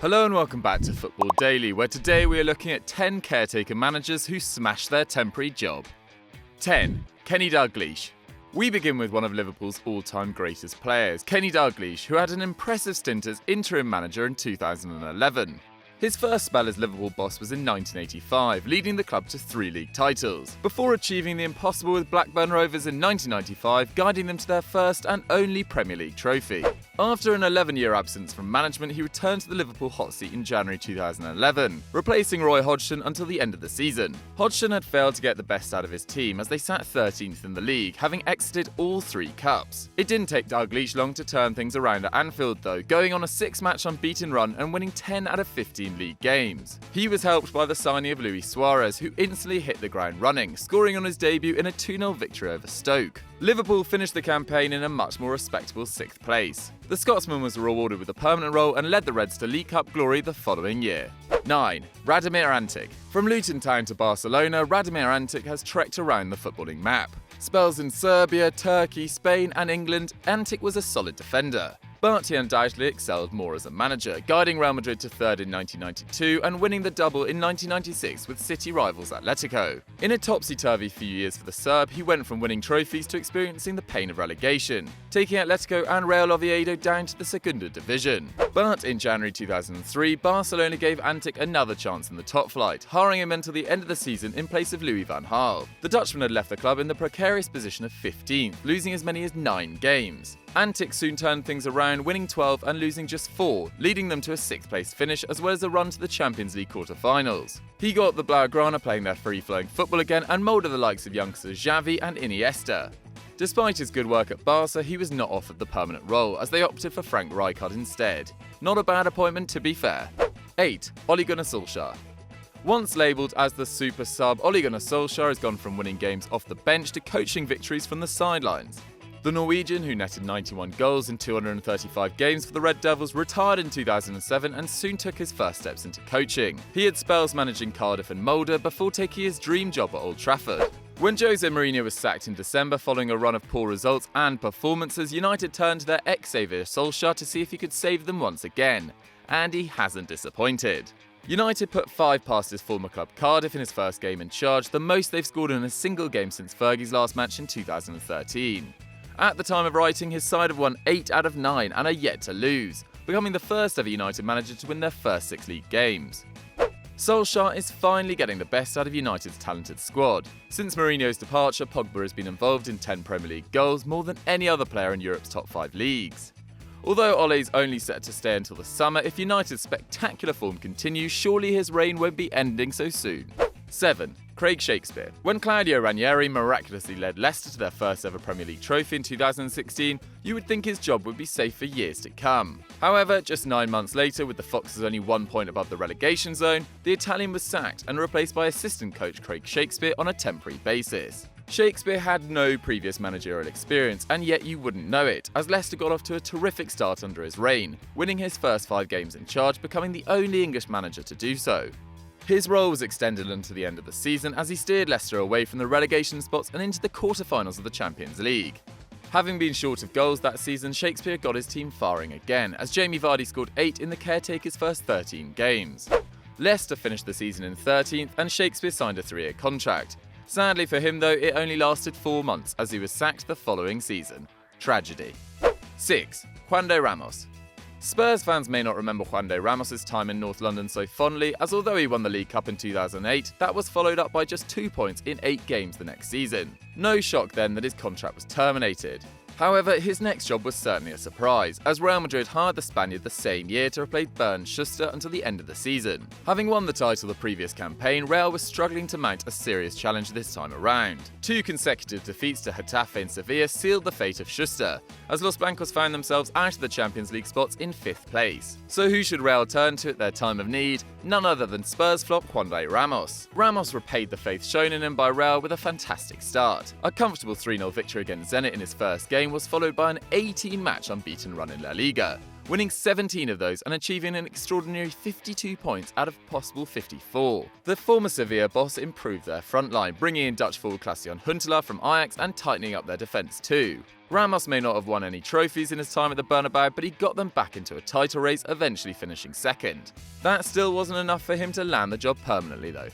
Hello and welcome back to Football Daily, where today we are looking at 10 caretaker managers who smashed their temporary job. 10. Kenny Dalglish. We begin with one of Liverpool's all-time greatest players, Kenny Dalglish, who had an impressive stint as interim manager in 2011. His first spell as Liverpool boss was in 1985, leading the club to 3 league titles, before achieving the impossible with Blackburn Rovers in 1995, guiding them to their first and only Premier League trophy. After an 11-year absence from management, he returned to the Liverpool hot seat in January 2011, replacing Roy Hodgson until the end of the season. Hodgson had failed to get the best out of his team as they sat 13th in the league, having exited all 3 cups. It didn't take Dalglish long to turn things around at Anfield though, going on a 6-match unbeaten run and winning 10 out of 15 league games. He was helped by the signing of Luis Suarez, who instantly hit the ground running, scoring on his debut in a 2-0 victory over Stoke. Liverpool finished the campaign in a much more respectable 6th place. The Scotsman was rewarded with a permanent role and led the Reds to League Cup glory the following year. 9. Radomir Antić. From Luton Town to Barcelona, Radomir Antić has trekked around the footballing map. Spells in Serbia, Turkey, Spain and England, Antić was a solid defender. But he undoubtedly excelled more as a manager, guiding Real Madrid to 3rd in 1992 and winning the double in 1996 with City rivals Atletico. In a topsy-turvy few years for the Serb, he went from winning trophies to experiencing the pain of relegation, taking Atletico and Real Oviedo down to the Segunda Division. But in January 2003, Barcelona gave Antić another chance in the top flight, hiring him until the end of the season in place of Louis van Gaal. The Dutchman had left the club in the precarious position of 15th, losing as many as 9 games. Antić soon turned things around, winning 12 and losing just 4, leading them to a 6th place finish as well as a run to the Champions League quarter-finals. He got the Blaugrana playing their free-flowing football again and moulded the likes of youngsters Xavi and Iniesta. Despite his good work at Barca, he was not offered the permanent role as they opted for Frank Rijkaard instead. Not a bad appointment to be fair. 8. Ole Gunnar Solskjaer. Once labelled as the super sub, Ole Gunnar Solskjaer has gone from winning games off the bench to coaching victories from the sidelines. The Norwegian, who netted 91 goals in 235 games for the Red Devils, retired in 2007 and soon took his first steps into coaching. He had spells managing Cardiff and Molde before taking his dream job at Old Trafford. When Jose Mourinho was sacked in December following a run of poor results and performances, United turned to their ex-saviour Solskjaer to see if he could save them once again. And he hasn't disappointed. United put 5 past his former club Cardiff in his first game in charge, the most they've scored in a single game since Fergie's last match in 2013. At the time of writing, his side have won 8 out of 9 and are yet to lose, becoming the first ever United manager to win their first 6 league games. Solskjaer is finally getting the best out of United's talented squad. Since Mourinho's departure, Pogba has been involved in 10 Premier League goals, more than any other player in Europe's top 5 leagues. Although Ole's only set to stay until the summer, if United's spectacular form continues, surely his reign won't be ending so soon. 7. Craig Shakespeare. When Claudio Ranieri miraculously led Leicester to their first ever Premier League trophy in 2016, you would think his job would be safe for years to come. However, just 9 months later, with the Foxes only 1 point above the relegation zone, the Italian was sacked and replaced by assistant coach Craig Shakespeare on a temporary basis. Shakespeare had no previous managerial experience, and yet you wouldn't know it, as Leicester got off to a terrific start under his reign, winning his first 5 games in charge, becoming the only English manager to do so. His role was extended until the end of the season as he steered Leicester away from the relegation spots and into the quarter-finals of the Champions League. Having been short of goals that season, Shakespeare got his team firing again, as Jamie Vardy scored 8 in the caretaker's first 13 games. Leicester finished the season in 13th and Shakespeare signed a 3-year contract. Sadly for him though, it only lasted 4 months as he was sacked the following season. Tragedy. 6. Juande Ramos. Spurs fans may not remember Juande Ramos' time in North London so fondly, as although he won the League Cup in 2008, that was followed up by just 2 points in 8 games the next season. No shock then that his contract was terminated. However, his next job was certainly a surprise, as Real Madrid hired the Spaniard the same year to replace Bernd Schuster until the end of the season. Having won the title the previous campaign, Real was struggling to mount a serious challenge this time around. 2 consecutive defeats to Getafe and Sevilla sealed the fate of Schuster, as Los Blancos found themselves out of the Champions League spots in 5th place. So who should Real turn to at their time of need? None other than Spurs flop Juande Ramos. Ramos repaid the faith shown in him by Real with a fantastic start. A comfortable 3-0 victory against Zenit in his first game was followed by an 18-match unbeaten run in La Liga, winning 17 of those and achieving an extraordinary 52 points out of possible 54. The former Sevilla boss improved their front line, bringing in Dutch forward Klaas-Jan Huntelaar from Ajax and tightening up their defence too. Ramos may not have won any trophies in his time at the Bernabeu, but he got them back into a title race, eventually finishing second. That still wasn't enough for him to land the job permanently though.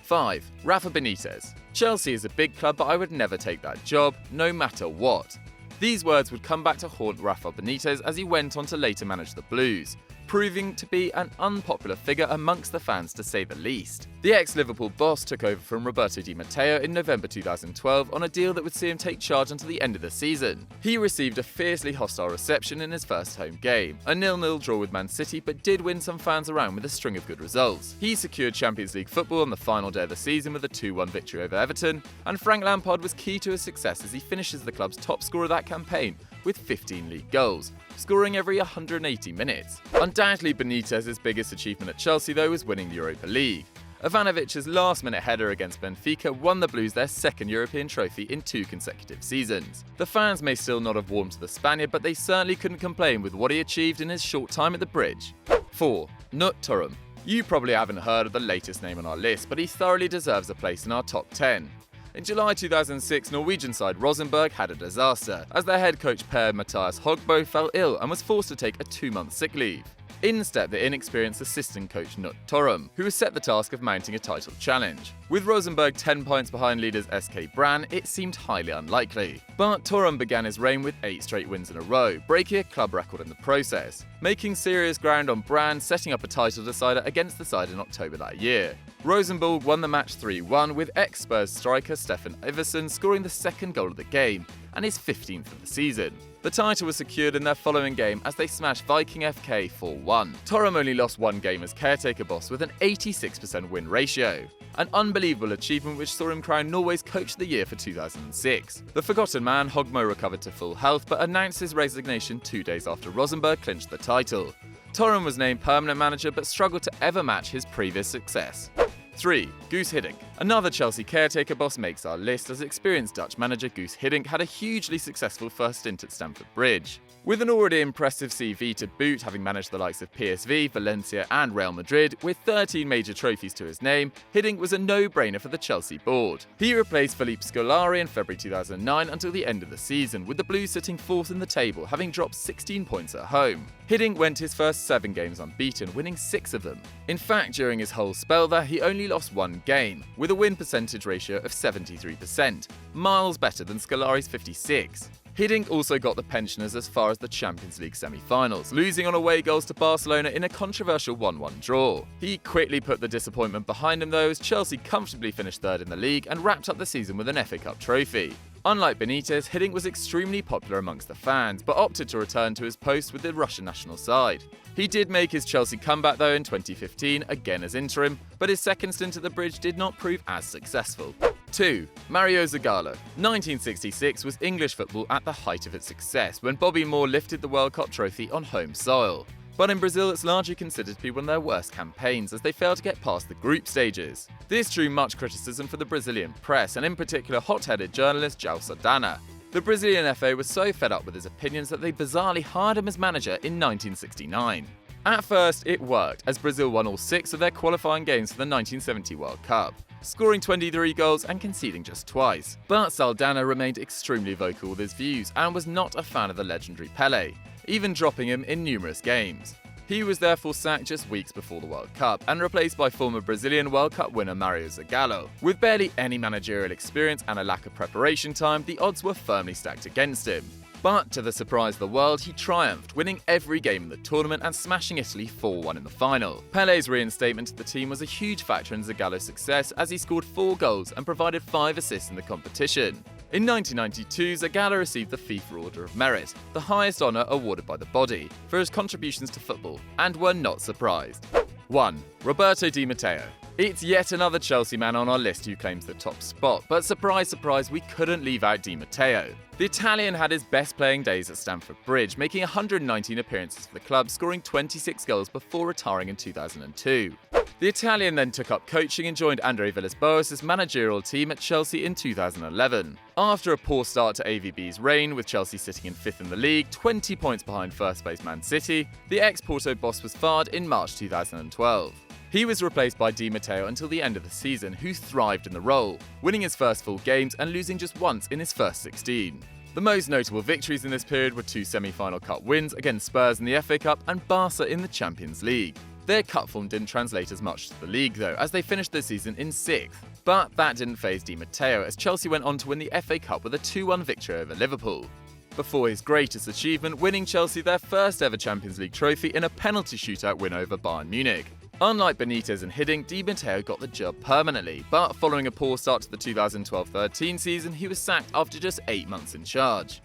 5. Rafa Benítez. Chelsea is a big club, but I would never take that job, no matter what. These words would come back to haunt Rafa Benítez as he went on to later manage the Blues, proving to be an unpopular figure amongst the fans to say the least. The ex-Liverpool boss took over from Roberto Di Matteo in November 2012 on a deal that would see him take charge until the end of the season. He received a fiercely hostile reception in his first home game, a 0-0 draw with Man City, but did win some fans around with a string of good results. He secured Champions League football on the final day of the season with a 2-1 victory over Everton, and Frank Lampard was key to his success as he finishes the club's top scorer that campaign with 15 league goals, scoring every 180 minutes. Undoubtedly Benitez's biggest achievement at Chelsea though was winning the Europa League. Ivanovic's last-minute header against Benfica won the Blues their second European trophy in 2 consecutive seasons. The fans may still not have warmed to the Spaniard, but they certainly couldn't complain with what he achieved in his short time at the Bridge. 4. Knut Tørum. You probably haven't heard of the latest name on our list, but he thoroughly deserves a place in our top 10. In July 2006, Norwegian side Rosenborg had a disaster, as their head coach Per-Mathias Høgmo fell ill and was forced to take a 2-month sick leave. In stepped the inexperienced assistant coach Knut Tørum, who was set the task of mounting a title challenge. With Rosenborg 10 points behind leaders SK Brann, it seemed highly unlikely. But Tørum began his reign with 8 straight wins in a row, breaking a club record in the process, making serious ground on Brann, setting up a title decider against the side in October that year. Rosenborg won the match 3-1, with ex-Spurs striker Stefan Iversen scoring the second goal of the game, and his 15th of the season. The title was secured in their following game as they smashed Viking FK 4-1. Tørum only lost 1 game as caretaker boss with an 86% win ratio, an unbelievable achievement which saw him crowned Norway's Coach of the Year for 2006. The forgotten man, Høgmo, recovered to full health but announced his resignation 2 days after Rosenborg clinched the title. Tørum was named permanent manager but struggled to ever match his previous success. 3. Guus Hiddink. Another Chelsea caretaker boss makes our list as experienced Dutch manager Guus Hiddink had a hugely successful first stint at Stamford Bridge. With an already impressive CV to boot, having managed the likes of PSV, Valencia and Real Madrid, with 13 major trophies to his name, Hiddink was a no-brainer for the Chelsea board. He replaced Philippe Scolari in February 2009 until the end of the season, with the Blues sitting 4th in the table, having dropped 16 points at home. Hiddink went his first 7 games unbeaten, winning 6 of them. In fact, during his whole spell there, he only lost 1 game, with a win percentage ratio of 73%, miles better than Scolari's 56%. Hiddink also got the pensioners as far as the Champions League semi-finals, losing on away goals to Barcelona in a controversial 1-1 draw. He quickly put the disappointment behind him though, as Chelsea comfortably finished 3rd in the league and wrapped up the season with an FA Cup trophy. Unlike Benitez, Hiddink was extremely popular amongst the fans, but opted to return to his post with the Russian national side. He did make his Chelsea comeback though in 2015, again as interim, but his second stint at the Bridge did not prove as successful. 2. Mário Zagallo. 1966 was English football at the height of its success, when Bobby Moore lifted the World Cup trophy on home soil. But in Brazil, it's largely considered to be one of their worst campaigns, as they failed to get past the group stages. This drew much criticism for the Brazilian press, and in particular hot-headed journalist João Saldanha. The Brazilian FA was so fed up with his opinions that they bizarrely hired him as manager in 1969. At first, it worked, as Brazil won all 6 of their qualifying games for the 1970 World Cup, scoring 23 goals and conceding just twice. But Saldanha remained extremely vocal with his views and was not a fan of the legendary Pelé, even dropping him in numerous games. He was therefore sacked just weeks before the World Cup and replaced by former Brazilian World Cup winner Mário Zagallo. With barely any managerial experience and a lack of preparation time, the odds were firmly stacked against him. But to the surprise of the world, he triumphed, winning every game in the tournament and smashing Italy 4-1 in the final. Pelé's reinstatement to the team was a huge factor in Zagallo's success, as he scored 4 goals and provided 5 assists in the competition. In 1992, Zagallo received the FIFA Order of Merit, the highest honour awarded by the body, for his contributions to football, and were not surprised. 1. Roberto Di Matteo. It's yet another Chelsea man on our list who claims the top spot, but surprise, surprise, we couldn't leave out Di Matteo. The Italian had his best playing days at Stamford Bridge, making 119 appearances for the club, scoring 26 goals before retiring in 2002. The Italian then took up coaching and joined Andre Villas-Boas' managerial team at Chelsea in 2011. After a poor start to AVB's reign, with Chelsea sitting in 5th in the league, 20 points behind first place Man City, the ex-Porto boss was fired in March 2012. He was replaced by Di Matteo until the end of the season, who thrived in the role, winning his first full games and losing just once in his first 16. The most notable victories in this period were 2 semi-final cup wins against Spurs in the FA Cup and Barca in the Champions League. Their cup form didn't translate as much to the league though, as they finished the season in 6th. But that didn't faze Di Matteo, as Chelsea went on to win the FA Cup with a 2-1 victory over Liverpool, before his greatest achievement, winning Chelsea their first ever Champions League trophy in a penalty shootout win over Bayern Munich. Unlike Benítez and Hiddink, Di Matteo got the job permanently, but following a poor start to the 2012-13 season, he was sacked after just 8 months in charge.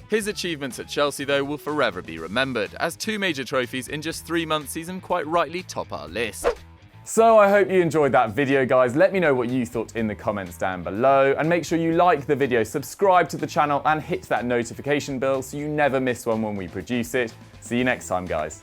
His achievements at Chelsea, though, will forever be remembered, as 2 major trophies in just 3 months sees him quite rightly top our list. So I hope you enjoyed that video, guys. Let me know what you thought in the comments down below, and make sure you like the video, subscribe to the channel and hit that notification bell so you never miss one when we produce it. See you next time, guys.